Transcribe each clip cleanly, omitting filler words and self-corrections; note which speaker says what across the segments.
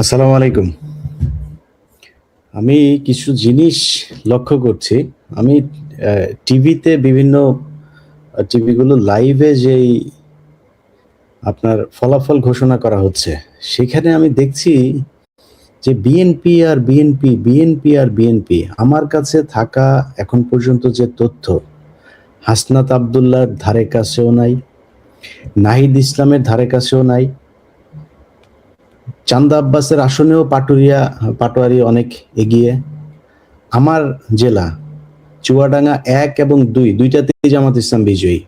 Speaker 1: আসসালামু আলাইকুম। আমি কিছু জিনিস লক্ষ্য করছি। আমি টিভিতে বিভিন্ন টিভিগুলো লাইভে যেই আপনার ফলাফল ঘোষণা করা হচ্ছে, সেখানে আমি দেখছি যে বিএনপি আর বিএনপি, বিএনপি আর বিএনপি। আমার কাছে থাকা এখন পর্যন্ত যে তথ্য, হাসনাত আব্দুল্লাহর ধারে কাছেও নাই, নাহিদ ইসলামের ধারে কাছেও নাই, চান্দা আব্বাসের আসনেও পাটোয়ারি অনেক এগিয়ে। আমার জেলা চুয়াডাঙ্গা ১ এবং ২ দুইটাতেই জামাত ইসলাম বিজয়ী।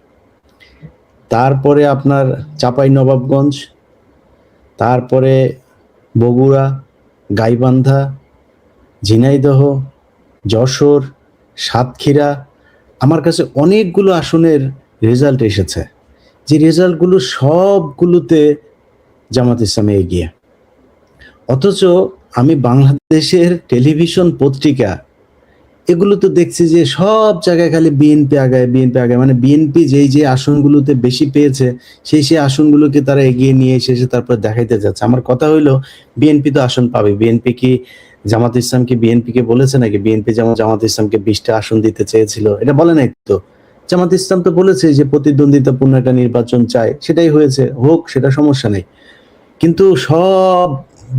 Speaker 1: তারপরে আপনার চাঁপাইনবাবগঞ্জ, তারপরে বগুড়া, গাইবান্ধা, ঝিনাইদহ, যশোর, সাতক্ষীরা। আমার কাছে অনেকগুলো আসনের রেজাল্ট এসেছে, যে রেজাল্টগুলো সবগুলোতে জামাত ইসলামে এগিয়ে। অথচ আমি বাংলাদেশের টেলিভিশন পত্রিকা এগুলো তো দেখছি যে সব জায়গায় খালি বিএনপি আগায়, বিএনপি আগায়। মানে বিএনপি যেই যে আসনগুলোতে বেশি পেয়েছে, সেই আসনগুলোকে তারা এগিয়ে নিয়ে এসে তারপর দেখাইতে যাচ্ছে। আমার কথা হইলো, বিএনপি তো আসন পাবে। বিএনপি কি জামাত ইসলাম কি বিএনপিকে বলেছে নাকি? বিএনপি যেমন জামাত ইসলামকে ২০টা আসন দিতে চেয়েছিল, এটা বলে নাই তো। জামাত ইসলাম তো বলেছে যে প্রতিদ্বন্দ্বিতাপূর্ণ একটা নির্বাচন চায়, সেটাই হয়েছে, হোক, সেটা সমস্যা নেই। কিন্তু সব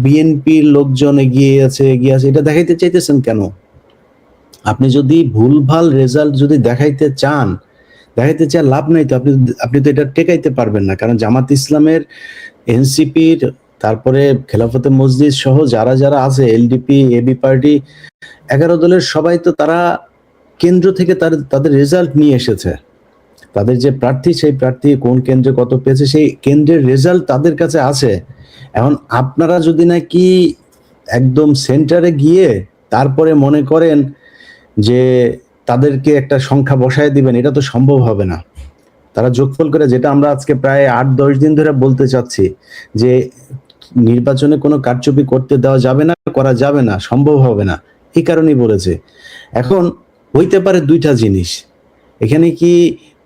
Speaker 1: বিএনপির লোকজন এগিয়ে আছে, এটা দেখাইতে চাইতেছেন কেন? আপনি যদি ভুলভাল রেজাল্ট যদি দেখাইতে চান লাভ নাই তো। আপনি আপনি তো এটা টেকাইতে পারবেন না, কারণ জামাত ইসলামের, এনসিপির, তারপরে খেলাফতে মজলিস সহ যারা যারা আছে, এলডিপি, এবি পার্টি, ১১ দলের সবাই তো তারা কেন্দ্র থেকে তাদের রেজাল্ট নিয়ে এসেছে। তাদের যে প্রার্থী, সেই প্রার্থী কোন কেন্দ্রে কত পেয়েছে, সেই কেন্দ্রের রেজাল্ট তাদের কাছে আছে। এখন আপনারা যদি নাকি একদম সেন্টারে গিয়ে তারপরে মনে করেন যে তাদেরকে একটা সংখ্যা বসায় দিবেন, এটা তো সম্ভব হবে না। তারা যোগফল করে, যেটা আমরা আজকে প্রায় ৮-১০ দিন ধরে বলতে চাচ্ছি, যে নির্বাচনে কোনো কারচুপি করতে দেওয়া যাবে না, করা যাবে না, সম্ভব হবে না, এই কারণেই বলেছে। এখন হইতে পারে দুইটা জিনিস, এখানে কি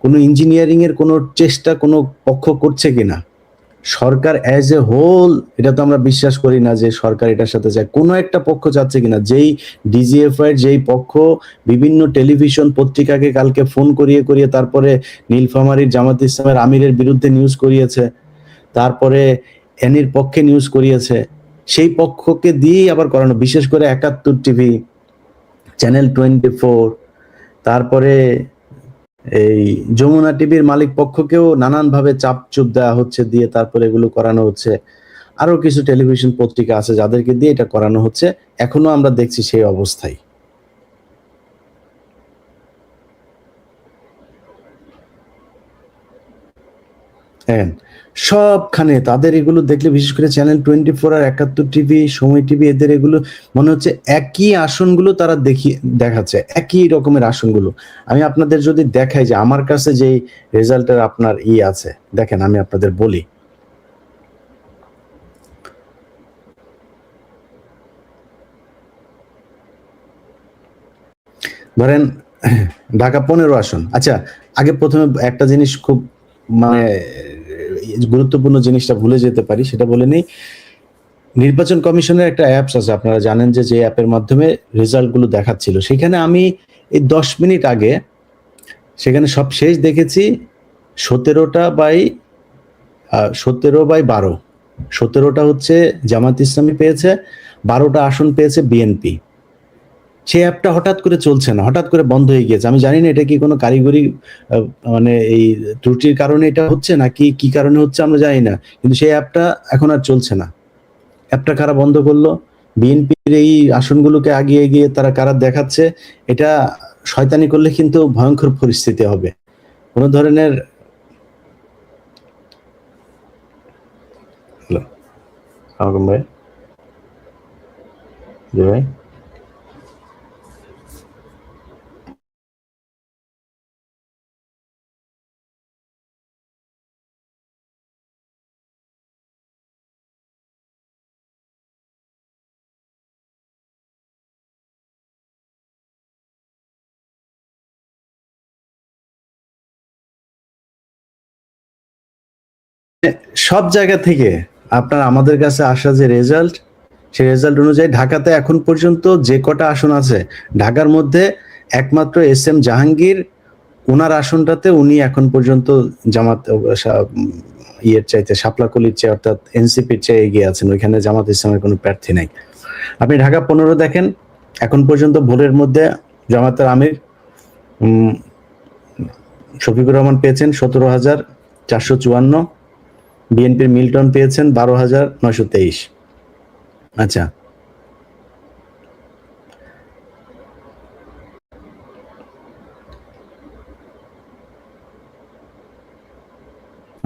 Speaker 1: কোনো ইঞ্জিনিয়ারিং এর কোনো চেষ্টা কোনো পক্ষ করছে কিনা? সরকার অ্যাজ এ হোল, এটা তো আমরা বিশ্বাস করি না যে সরকার এটার সাথে যায়। কোনো একটা পক্ষ যাচ্ছে কিনা, যেই ডিজিএফআই এর যেই পক্ষ বিভিন্ন টেলিভিশন পত্রিকাকে কালকে ফোন করিয়ে করিয়ে তারপরে নীলফামারীর জামাত ইসলামের আমিরের বিরুদ্ধে নিউজ করিয়েছে, তারপরে এনির পক্ষে নিউজ করিয়েছে, সেই পক্ষকে দিয়েই আবার করানো। বিশেষ করে ৭১ টিভি, চ্যানেল 24, তারপরে এই যমুনা টিভির মালিক পক্ষকেও নানানভাবে চাপ চুপ দেওয়া হচ্ছে, দিয়ে তারপরে এগুলো করানো হচ্ছে। আরো কিছু টেলিভিশন পত্রিকা আছে যাদেরকে দিয়ে এটা করানো হচ্ছে, এখনো আমরা দেখছি সেই অবস্থায়। হ্যাঁ, সবখানে তাদের এগুলো দেখলে, বিশেষ করে চ্যানেল 24 আর ৭১ টিভি, সময় টিভি, এদের এগুলো মনে হচ্ছে একই আসনগুলো তারা দেখাচ্ছে, একই রকমের আসনগুলো। আমি আপনাদের যদি দেখাই যে আমার কাছে যেই রেজাল্টের আপনার আছে, দেখেন আমি আপনাদের বলি। ধরেন ঢাকা ১৫ আসন। আচ্ছা, আগে প্রথমে একটা জিনিস খুব মানে গুরুত্বপূর্ণ জিনিসটা ভুলে যেতে পারি, সেটা বলে নেই। নির্বাচন কমিশনের একটা অ্যাপস আছে, আপনারা জানেন যে অ্যাপের মাধ্যমে রেজাল্ট গুলো দেখাচ্ছিল। সেখানে আমি এই ১০ মিনিট আগে সেখানে সব শেষ দেখেছি ১৭/১২। ১৭টা হচ্ছে জামাত ইসলামী পেয়েছে, ১২টা আসন পেয়েছে বিএনপি। সেই অ্যাপটা হঠাৎ করে চলছে না, হঠাৎ করে বন্ধ হয়ে গিয়েছে। আমি জানি না এটা কি কোনো কারিগরি মানে এই ত্রুটির কারণে এটা হচ্ছে, নাকি কি কারণে হচ্ছে আমরা জানি না, কিন্তু সেই অ্যাপটা এখন আর চলছে না। অ্যাপটা কারা বন্ধ করলো? বিএনপির এই আসনগুলোকে আগিয়ে এগিয়ে তারা কারা দেখাচ্ছে। এটা শয়তানি করলে কিন্তু ভয়ঙ্কর পরিস্থিতি হবে। কোনো ধরনের হ্যালো, সালাম ভাই, জি ভাই। সব জায়গা থেকে আপনার আমাদের কাছে আসা যে রেজাল্ট, সেই রেজাল্ট অনুযায়ী ঢাকাতে এখন পর্যন্ত যে কটা আসন আছে, ঢাকার মধ্যে একমাত্র এস এম জাহাঙ্গীর, ওনার আসনটাতে উনি এখন পর্যন্ত জামাত ইয়ের চাইতে, শাপলাকলির চেয়ে অর্থাৎ এনসিপির চেয়ে এগিয়ে আছেন। ওইখানে জামাত ইসলামের কোনো প্রার্থী নাই। আপনি ঢাকা 15 দেখেন, এখন পর্যন্ত ভোটের মধ্যে জামাতের আমির শফিকুর রহমান পেয়েছেন 17,454, বিএনপির মিল্টন পেয়েছেন 12,923। আচ্ছা,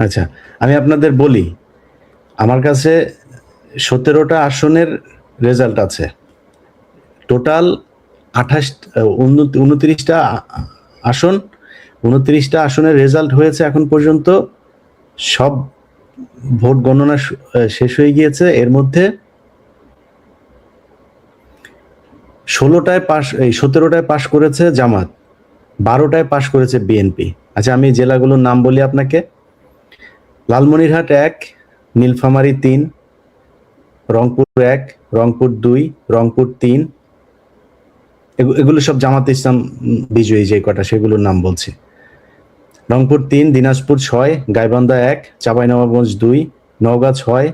Speaker 1: আচ্ছা, আমি আপনাদের বলি, আমার কাছে 17টা আসনের রেজাল্ট আছে। টোটাল 29টা আসন, 29টা আসনের রেজাল্ট হয়েছে এখন পর্যন্ত। সব ভোট গণনা শেষ হয়ে গিয়েছে। এর মধ্যে 17টায় পাশ করেছে জামাত, 12টায় পাশ করেছে বিএনপি। আচ্ছা, আমি জেলাগুলোর নাম বলি আপনাকে। লালমনিরহাট 1, নীলফামারী 3, রংপুর 1, রংপুর 2, রংপুর 3, এগুলো সব জামাত ইসলাম বিজয়ী যে কটা, সেগুলোর নাম বলছি। রংপুর 3, দিনাজপুর 6, গাইবান্ধা 1, চাঁপাইনবাবগঞ্জ 2, নওগাঁ 6,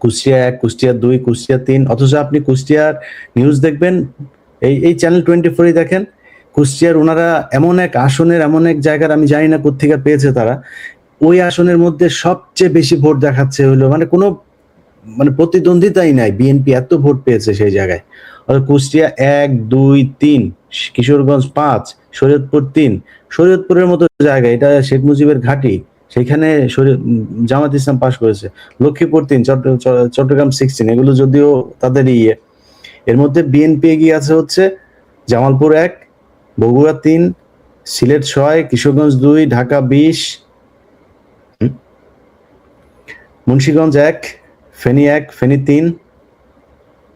Speaker 1: কুষ্টিয়া 1, কুষ্টিয়া 2, কুষ্টিয়া 3। অথচ আপনি কুষ্টিয়ার নিউজ দেখবেন, এই চ্যানেল 24 দেখেন, কুষ্টিয়ার ওনারা এমন এক আসনের, এমন এক জায়গার, আমি জানি না কোত্থেকে পেয়েছে তারা, ওই আসনের মধ্যে সবচেয়ে বেশি ভোট দেখাচ্ছে হলো, মানে কোনো প্রতিদ্বন্দ্বিতাই নাই, বিএনপি এত ভোট পেয়েছে সেই জায়গায়। কুষ্টিয়া 1, 2, 3, কিশোরগঞ্জ 5, শরীয়তপুর 3। শরীয়তপুরের মতো জায়গা, এটা শেখ মুজিবের ঘাঁটি, সেখানে জামাত ইসলাম পাশ করেছে। লক্ষ্মীপুর 3, চট্টগ্রাম 16, এগুলো যদিও তাদের ইয়ে। এর মধ্যে বিএনপি এগিয়ে আছে হচ্ছে জামালপুর 1, বগুড়া 3, সিলেট 6, কিশোরগঞ্জ 2, ঢাকা 20, মুন্সিগঞ্জ 1, ফেনী 1, ফেনী 3,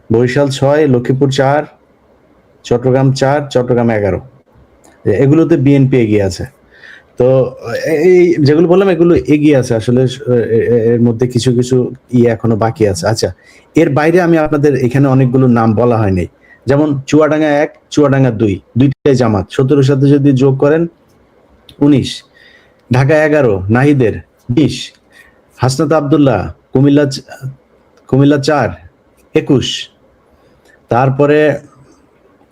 Speaker 1: বরিশাল 6, লক্ষ্মীপুর 4, চট্টগ্রাম 4, চট্টগ্রাম 11। এগুলোতে বিএনপি এগিয়ে আছে। তো এই যেগুলো বললাম, এগুলো এগিয়ে আছে আসলে। এর মধ্যে কিছু কিছু ইয়ে এখনো বাকি আছে। আচ্ছা, এর বাইরে আমি আপনাদের এখানে অনেকগুলো নাম বলা হয়নি, যেমন চুয়াডাঙ্গা 1, চুয়াডাঙ্গা 2, দুইটাই জামাত। 17 সাথে যদি যোগ করেন 19, ঢাকা 11, নাহিদের 20, হাসনাত আবদুল্লাহ কুমিল্লা, কুমিল্লা 4, 21। তারপরে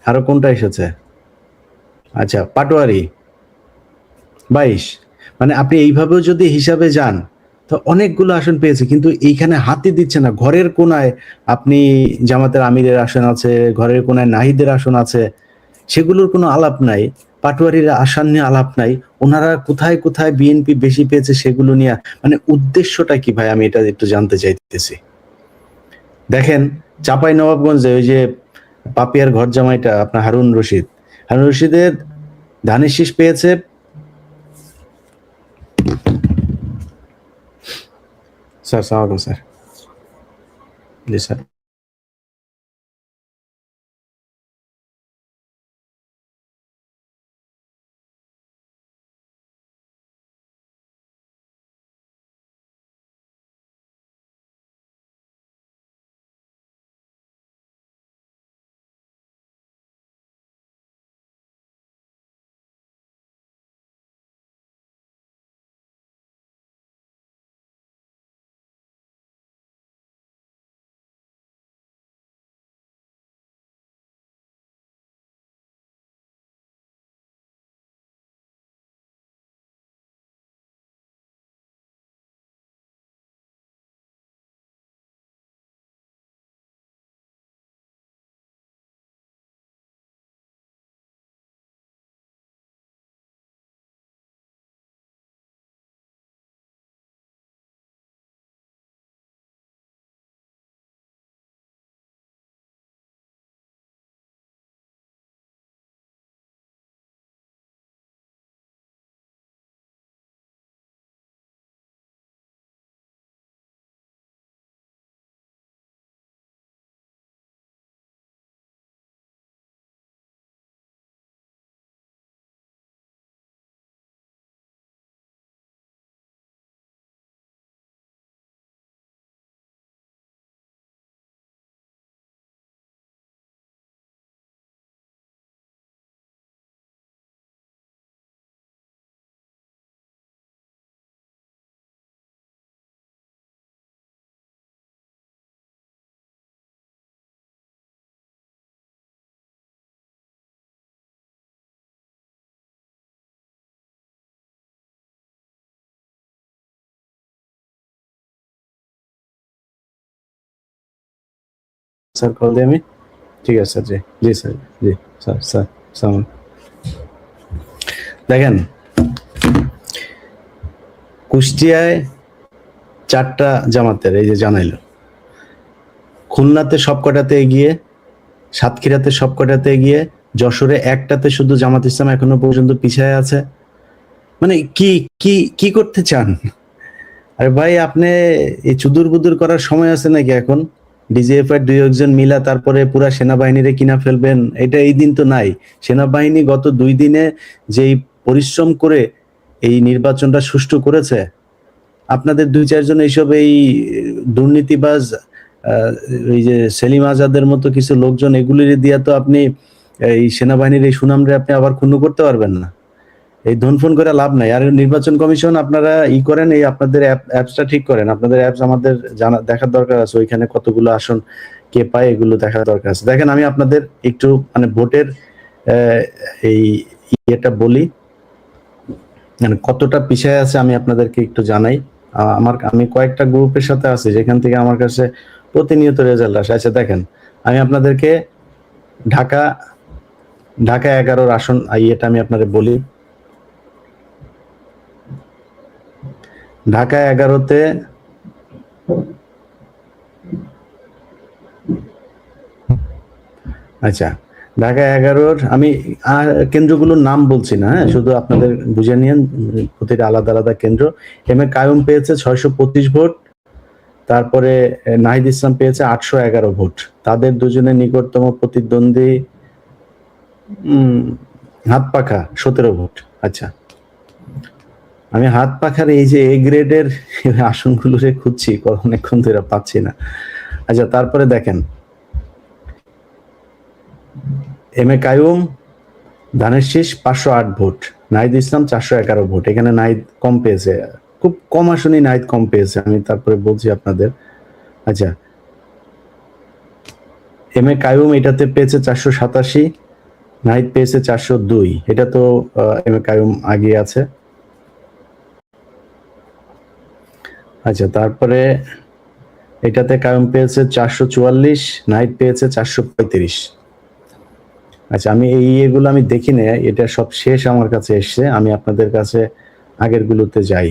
Speaker 1: আরো কোনটা এসেছে, আচ্ছা, পাটোয়ারি 22। মানে আপনি এইভাবেও যদি হিসাবে যান, তো অনেকগুলো আসন পেয়েছে, কিন্তু এইখানে হাতই দিচ্ছে না। ঘরের কোনায় আপনি জামাতের আমিরের আসন আছে, ঘরের কোনায় নাহিদের আসন আছে, সেগুলোর কোনো আলাপ নাই। পাটোয়ারির আসন নিয়ে আলাপ নাই। ওনারা কোথায় কোথায় বিএনপি বেশি পেয়েছে সেগুলো নিয়ে, মানে উদ্দেশ্যটা কি ভাই, আমি এটা একটু জানতে চাইতেছি। দেখেন, চাঁপাই নবাবগঞ্জে ওই যে পাপিয়ার ঘর জামাইটা আপনার হারুন রশিদ, হারুন রশিদের ধানের শীষ পেয়েছে। স্যার, সালাম আলাইকুম স্যার। জি স্যার। স্যার কল দিই আমি। ঠিক আছে স্যার, জি জি স্যার, জি স্যার স্যার সালাম। দেখেন, কুষ্টিয়ায় 4টা জামাতের এই যে জানাইলো, খুলনাতে সবকটাতে এগিয়ে, সাতক্ষীরাতে সবকটাতে এগিয়ে, যশোরে একটাতে শুধু জামাত ইসলাম এখনো পর্যন্ত পিছায় আছে। মানে কি কি কি করতে চান? আরে ভাই, আপনি এই চুদুর বুদুর করার সময় আছে নাকি এখন? ডিজিএফআই 2 একজন মিলা তারপরে পুরা সেনাবাহিনীরে কিনা ফেলবেন, এটা এই দিন তো নাই। সেনাবাহিনী গত 2 দিনে যেই পরিশ্রম করে এই নির্বাচনটা সুষ্ঠু করেছে, আপনাদের 2-4 জন এইসব এই দুর্নীতিবাজ এই যে সেলিম আজাদের মতো কিছু লোকজন, এগুলির দিয়া তো আপনি এই সেনাবাহিনীর এই সুনামরে আপনি আবার ক্ষুণ্ণ করতে পারবেন না। এই ধনফোন করে লাভ নাই। আর নির্বাচন কমিশন আপনারা করেন, এই আপনাদের অ্যাপসটা ঠিক করেন। আপনাদের অ্যাপস আমাদের জানা দেখার দরকার আছে, ওইখানে কতগুলো আসন কে পায় এগুলো দেখার দরকার আছে। দেখেন, আমি আপনাদের একটু মানে ভোটের এই ইয়েটা বলি, মানে কতটা পিছায় আছে আমি আপনাদেরকে একটু জানাই। আমি কয়েকটা গ্রুপের সাথে আছি যেখান থেকে আমার কাছে প্রতিনিয়ত রেজাল্ট আসে। আচ্ছা দেখেন, আমি আপনাদেরকে ঢাকা 11 আসন ইয়েটা আমি আপনাদের বলি। ঢাকা 11-তে আচ্ছা, ঢাকা 11-র আমি কেন্দ্রগুলোর নাম বলছি না, হ্যাঁ, শুধু আপনাদের বুঝে নিয়েন প্রতিটা আলাদা আলাদা কেন্দ্র। এম এ কায়ুম পেয়েছে 625 ভোট, তারপরে নাহিদ ইসলাম পেয়েছে 811 ভোট। তাদের দুজনের নিকটতম প্রতিদ্বন্দ্বী হাতপাখা 17 ভোট। আচ্ছা, আমি হাতপাখার এই যে এ গ্রেডের আসনগুলো খুঁজছি, অনেকক্ষণ ধরে পাচ্ছি না। আচ্ছা, তারপরে দেখেন, এম এ কায়ুম ধানের শীষ 508 ভোট, নাহিদ ইসলাম 411 ভোট। এখানে নাহিদ কম পেয়েছে, খুব কম আসনই নাহিদ কম পেয়েছে, আমি তারপরে বলছি আপনাদের। আচ্ছা, এম এ কায়ুম এটাতে পেয়েছে 487, নাহিদ পেয়েছে 402। এটা তো এম এ কায়ুম আগে আছে। আচ্ছা, তারপরে এটাতে কায়ুম পেয়েছে 444, নাহিদ পেয়েছে 435। আচ্ছা, আমি এগুলো আমি দেখি না, এটা সব শেষ আমার কাছে এসছে। আমি আপনাদের কাছে আগের গুলোতে যাই।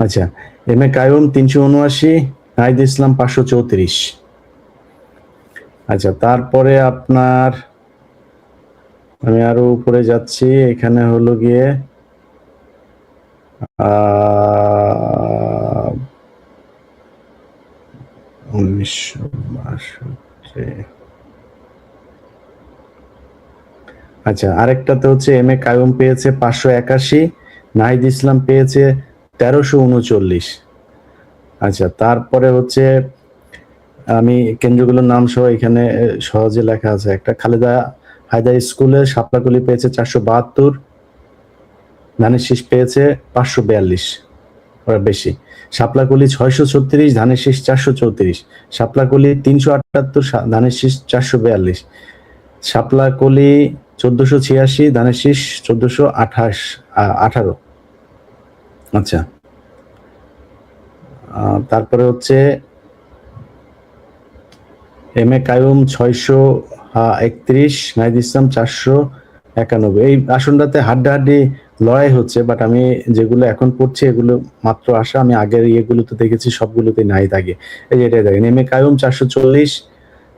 Speaker 1: আচ্ছা, এম এ কায়ুম 379, নাহিদ ইসলাম 534। আচ্ছা, তারপরে আপনার আমি আরো উপরে যাচ্ছি, এখানে হলো গিয়ে 1962। আচ্ছা, আরেকটাতে হচ্ছে এম এ কায়ুম পেয়েছে 581, নাহিদ ইসলাম পেয়েছে 1339। আচ্ছা, তারপরে হচ্ছে আমি কেন্দ্রগুলোর নাম সহ এখানে সহজে লেখা আছে। একটা খালেদা হায়দার স্কুলে শাপলাকলি পেয়েছে 472, ধানের শীষ পেয়েছে 542, ওরা বেশি। শাপলাকলি 636, ধানের শীষ 434। শাপলাকলি 378, ধানের শীষ 442। শাপলাকলি 1486, ধানের শীষ 1418। আচ্ছা, তারপরে হচ্ছে এম এ কায়ুম 631, নাহিদ ইসলাম 491। এই আসনটাতে হাড্ডাহাড্ডি লড়াই হচ্ছে, বাট আমি যেগুলো এখন পড়ছি এগুলো মাত্র আসা। আমি আগের ইয়েগুলোতে দেখেছি সবগুলোতে নাহিদ আগে। এই যে এটাই দেখেন, এম এ কায়ুম 440,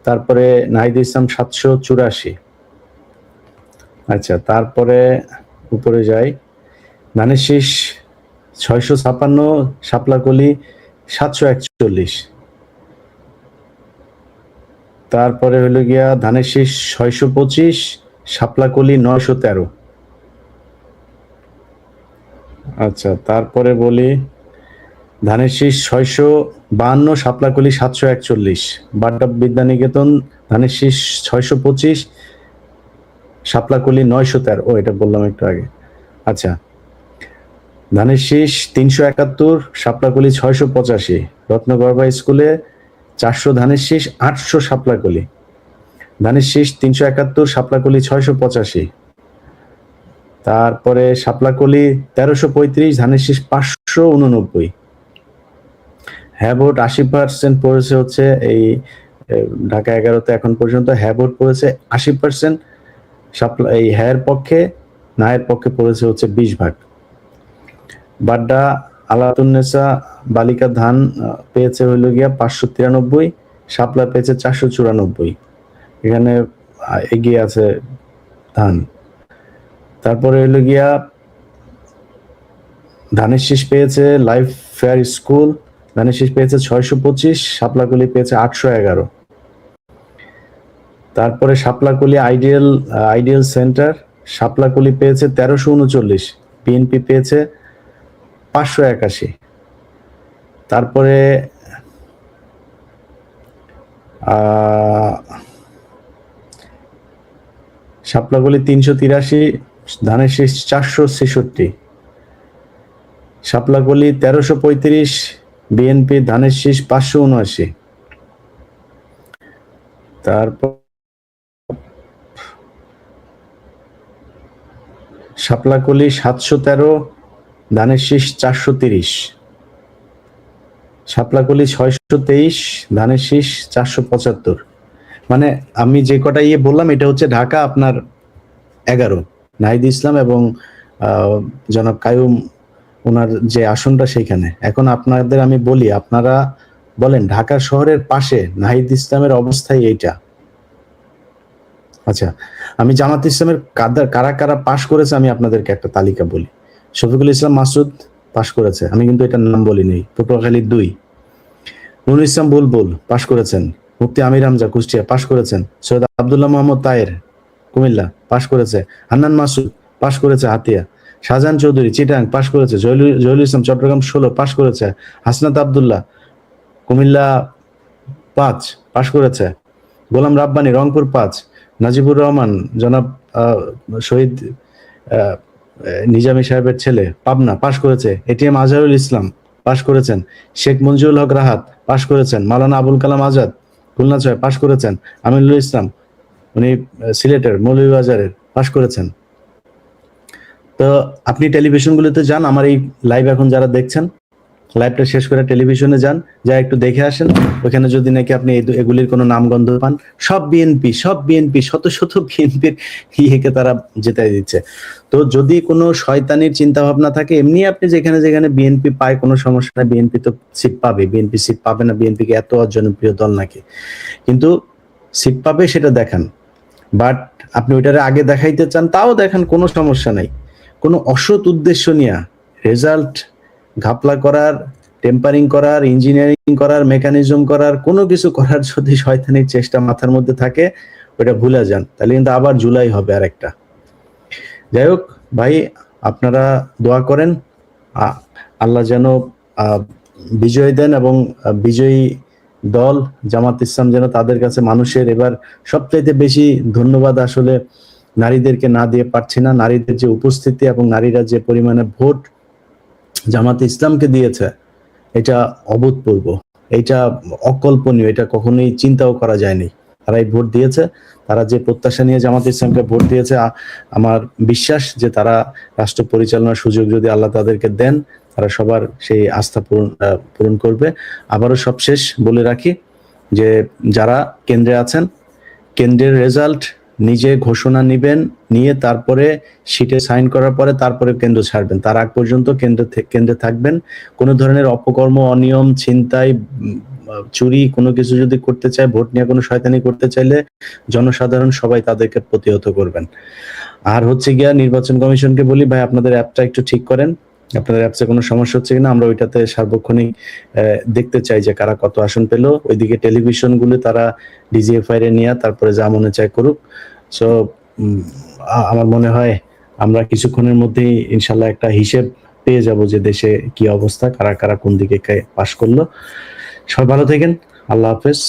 Speaker 1: তারপরে নাহিদ ইসলাম 784। আচ্ছা, তারপরে উপরে যাই, ধানের শীষ 656, শাপলাকলি 741। তারপরে হলো গিয়া ধানের শীষ 625, শাপলাকলি 913। আচ্ছা, তারপরে বলি ধানের শীষ 652, শাপলাকলি 741। বাড্ডা বিদ্যানিকেতন ধানের শীষ 625, শাপলাকলি 913। ও, এটা বললাম একটু আগে। আচ্ছা, ধানের শীষ 371, শাপলাকলি 685। রত্নগর্ভা স্কুলে 400 ধানের শীষ, 800 শাপলাকলি। ধানের শীষ 371, শাপলাকলি 685, তারপরে শাপলাকলি 1335, ধানের শীষ 589। হ্যাঁ ভোট 80% পড়েছে হচ্ছে এই ঢাকা 11তে এখন পর্যন্ত হ্যাঁ ভোট পড়েছে 80%, এই হ্যাঁ পক্ষে, না এর পক্ষে পড়েছে হচ্ছে 20 ভাগ। বাড্ডা আলাতুন্নেসা বালিকা ধান পেয়েছে হইল গিয়া 593, শাপলা পেয়েছে 494, এখানে এগিয়ে আছে ধান। তারপরে হইল গিয়া ধানের শীষ পেয়েছে লাইফ ফেয়ার স্কুল, ধানের শীষ পেয়েছে 625, শাপলাকলি পেয়েছে 811। তারপরে শাপলাকলি আইডিয়াল সেন্টার, শাপলাকলি পেয়েছে 1339, বিএনপি পেয়েছে 581। তারপরে শাপলাকলি 383, ধানের শীষ 466, শাপলাকলি 1335, বিএনপি ধানের শীষ 579। তারপর শাপলাকলি 713, ধানের শীষ 430, শাপলাকলি 623, ধানের শীষ 475। মানে আমি যে কটা বললাম এটা হচ্ছে ঢাকা আপনার 11, নাহিদ ইসলাম এবং জনাব কায়ুম ওনার যে আসনটা সেইখানে। এখন আপনাদের আমি বলি, আপনারা বলেন ঢাকা শহরের পাশে নাহিদ ইসলামের অবস্থায় এইটা। আচ্ছা, আমি জামাত ইসলামের কারা কারা পাশ করেছে আমি আপনাদেরকে একটা তালিকা বলি। শফিকুল ইসলাম মাসুদ পাশ করেছে, আমি কিন্তু এটার নাম বলিনি। পটুয়াখালী 2, নুরুল ইসলাম বুলবুল পাশ করেছেন। মুফতি আমির হামজা কুষ্টিয়া পাশ করেছেন। সৈয়দ আব্দুল্লাহ মোহাম্মদ তায়ের কুমিল্লা পাশ করেছে। হান্নান মাসুদ পাশ করেছে হাতিয়া। শাহজাহান চৌধুরী চিটাং পাশ করেছে। জহিরুল ইসলাম চট্টগ্রাম 16 পাশ করেছে। হাসনাত আব্দুল্লাহ কুমিল্লা 5 পাশ করেছে। গোলাম রাব্বানি রংপুর 5, নাজিবুর রহমান জনাব শহীদ নিজামী সাহেবের ছেলে পাবনা পাশ করেছে। এটিএম আজহারুল ইসলাম পাশ করেছেন। শেখ মঞ্জুরুল হক রাহাত পাশ করেছেন। মাওলানা আবুল কালাম আজাদ খুলনা 6 পাশ করেছেন। আমিনুল ইসলাম উনি সিলেটের মৌলভীবাজারের পাশ করেছেন। তো আপনি টেলিভিশনগুলোতে যান, আমার এই লাইভ এখন যারা দেখছেন, লাইভটা শেষ করে টেলিভিশনে যান, যা একটু দেখে আসেন। ওখানে যদি নাকি আপনি এগুলির কোনো নামগন্ধ পান, সব বিএনপি শত শত বিএনপির ইয়েকে তারা জেতাই দিচ্ছে। তো যদি কোনো শয়তানির চিন্তা ভাবনা থাকে, এমনি আপনি যেখানে যেখানে বিএনপি পায় কোনো সমস্যা নাই, বিএনপি তো সিট পাবে। বিএনপি সিট পাবে না, বিএনপিকে এত জনপ্রিয় দল নাকি? কিন্তু সিট পাবে সেটা দেখান। বাট আপনি ওইটারে আগে দেখাইতে চান, তাও দেখান, কোনো সমস্যা নাই। কোনো অসৎ উদ্দেশ্য নিয়ে রেজাল্ট ঘাপলা করার, টেম্পারিং করার, ইঞ্জিনিয়ারিং করার, মেকানিজম করার, কোনো কিছু করার যদি শয়তানির চেষ্টা মাথার মধ্যে থাকে, ওটা ভুলে যান, তাহলে কিন্তু আবার জুলাই হবে আরেকটা। যাই হোক ভাই, আপনারা দোয়া করেন আল্লাহ যেন বিজয় দেন, এবং বিজয়ী দল জামাত ইসলাম যেন তাদের কাছে মানুষের এবার সবচাইতে বেশি ধন্যবাদ আসলে নারীদেরকে না দিয়ে পারছি না। নারীদের যে উপস্থিতি এবং নারীরা যে পরিমাণে ভোট জামাত ইসলামকে দিয়েছে, এটা অভূতপূর্ব, এটা অকল্পনীয়, এটা কখনোই চিন্তাও করা যায়নি। তারা এই ভোট দিয়েছে, তারা যে প্রত্যাশা নিয়ে জামাত ইসলামকে ভোট দিয়েছে, আমার বিশ্বাস যে তারা রাষ্ট্র পরিচালনার সুযোগ যদি আল্লাহ তাদেরকে দেন, তারা সবার সেই আস্থা পূরণ করবে। আবারও সবশেষ বলে রাখি যে যারা কেন্দ্রে আছেন, কেন্দ্রের রেজাল্ট নিজে ঘোষণা নিবেন, নিয়ে তারপরে সিটে সাইন করার পরে তারপরে কেন্দ্র ছাড়বেন। তার আগ পর্যন্ত কেন্দ্রে থাকবেন। কোনো ধরনের অপকর্ম, অনিয়ম, ছিনতাই, চুরি কোনো কিছু যদি করতে চায়, ভোট নিয়ে কোনো শয়তানি করতে চাইলে জনসাধারণ সবাই তাদেরকে প্রতিহত করবেন। আর হচ্ছে গিয়া নির্বাচন কমিশনকে বলি, ভাই আপনাদের অ্যাপটা একটু ঠিক করেন। আপনাদের অ্যাপসে কোনো সমস্যা হচ্ছে কিনা, আমরা ওইটাতে সার্বক্ষণিক দেখতে চাই যে কারা কত আসন পেলো। ওইদিকে টেলিভিশনগুলো তারা ডিজিএফআই এ নিয়ে তারপরে যা মনে চায় করুক। সো আমার মনে হয় আমরা কিছুক্ষণের মধ্যেই ইনশাল্লাহ একটা হিসেব পেয়ে যাব যে দেশে কি অবস্থা, কারা কারা কোন দিকে পাস করলো। সবাই ভালো থাকেন, আল্লাহ হাফেজ।